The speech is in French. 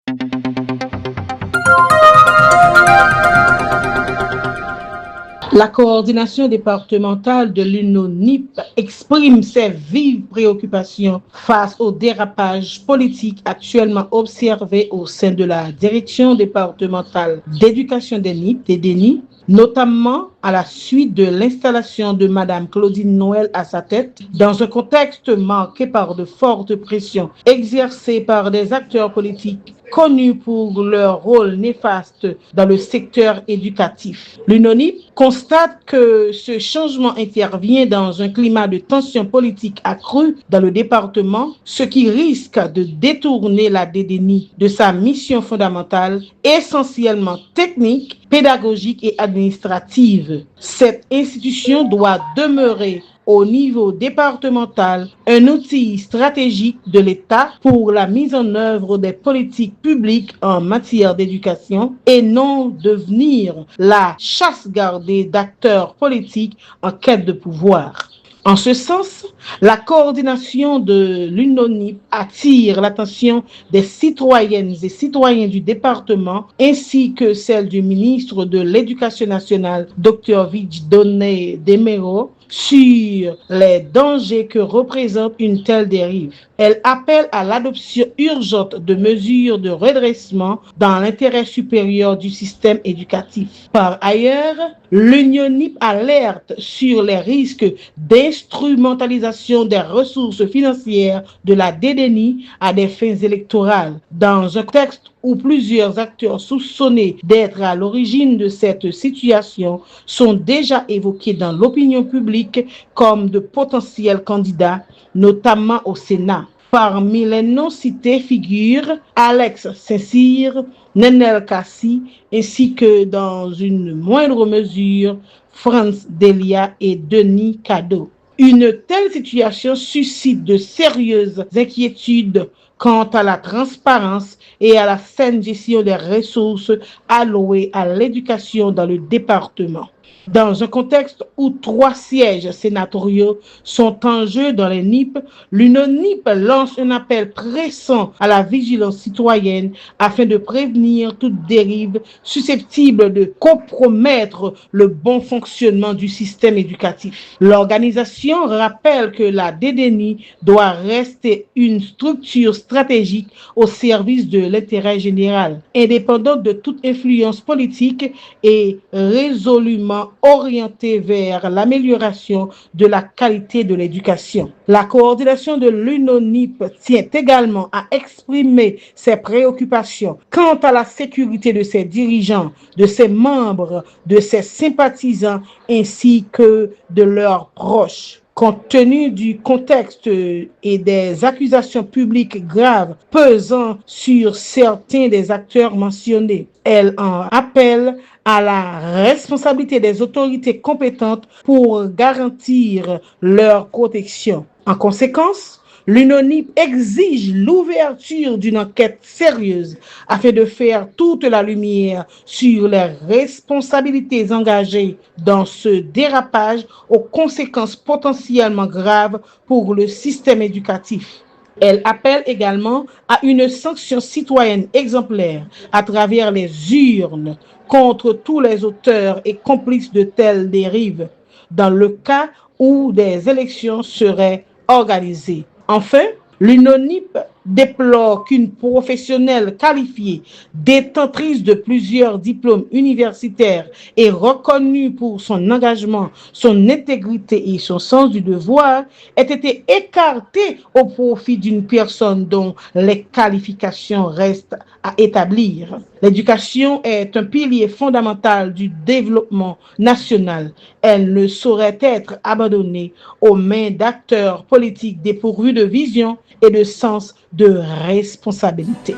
La coordination départementale de l'UNONIP exprime ses vives préoccupations face au dérapage politique actuellement observé au sein de la direction départementale d'éducation des NIP, des DENI, notamment à la suite de l'installation de Mme Claudine Noël à sa tête, dans un contexte marqué par de fortes pressions exercées par des acteurs politiques connus pour leur rôle néfaste dans le secteur éducatif. L'UNONIP constate que ce changement intervient dans un climat de tension politique accrue dans le département, ce qui risque de détourner la DDNI de sa mission fondamentale, essentiellement technique, pédagogique et administrative. Cette institution doit demeurer au niveau départemental un outil stratégique de l'État pour la mise en œuvre des politiques publiques en matière d'éducation et non devenir la chasse gardée d'acteurs politiques en quête de pouvoir. En ce sens, la coordination de l'UNONIP attire l'attention des citoyennes et citoyens du département ainsi que celle du ministre de l'Éducation nationale, Dr Vigdone Demero, sur les dangers que représente une telle dérive. Elle appelle à l'adoption urgente de mesures de redressement dans l'intérêt supérieur du système éducatif. Par ailleurs, l'UNONIP alerte sur les risques d'instrumentalisation des ressources financières de la DDNI à des fins électorales. Dans un contexte où plusieurs acteurs soupçonnés d'être à l'origine de cette situation sont déjà évoqués dans l'opinion publique comme de potentiels candidats, notamment au Sénat. Parmi les noms cités figurent Alex Saint-Cyr, Nenel Kassi, ainsi que dans une moindre mesure, Franz Delia et Denis Cadeau. Une telle situation suscite de sérieuses inquiétudes quant à la transparence et à la saine gestion des ressources allouées à l'éducation dans le département. Dans un contexte où 3 sièges sénatoriaux sont en jeu dans les NIP, l'UNONIP lance un appel pressant à la vigilance citoyenne afin de prévenir toute dérive susceptible de compromettre le bon fonctionnement du système éducatif. L'organisation rappelle que la DDNI doit rester une structure stratégique au service de l'intérêt général, indépendante de toute influence politique et résolument orientée vers l'amélioration de la qualité de l'éducation. La coordination de l'UNONIP tient également à exprimer ses préoccupations quant à la sécurité de ses dirigeants, de ses membres, de ses sympathisants ainsi que de leurs proches. Compte tenu du contexte et des accusations publiques graves pesant sur certains des acteurs mentionnés, elle en appelle à la responsabilité des autorités compétentes pour garantir leur protection. En conséquence, l'UNONIP exige l'ouverture d'une enquête sérieuse afin de faire toute la lumière sur les responsabilités engagées dans ce dérapage aux conséquences potentiellement graves pour le système éducatif. Elle appelle également à une sanction citoyenne exemplaire à travers les urnes contre tous les auteurs et complices de telles dérives, dans le cas où des élections seraient organisées. Enfin, l'UNONIP déplore qu'une professionnelle qualifiée, détentrice de plusieurs diplômes universitaires et reconnue pour son engagement, son intégrité et son sens du devoir, ait été écartée au profit d'une personne dont les qualifications restent à établir. L'éducation est un pilier fondamental du développement national. Elle ne saurait être abandonnée aux mains d'acteurs politiques dépourvus de vision et de sens de responsabilité.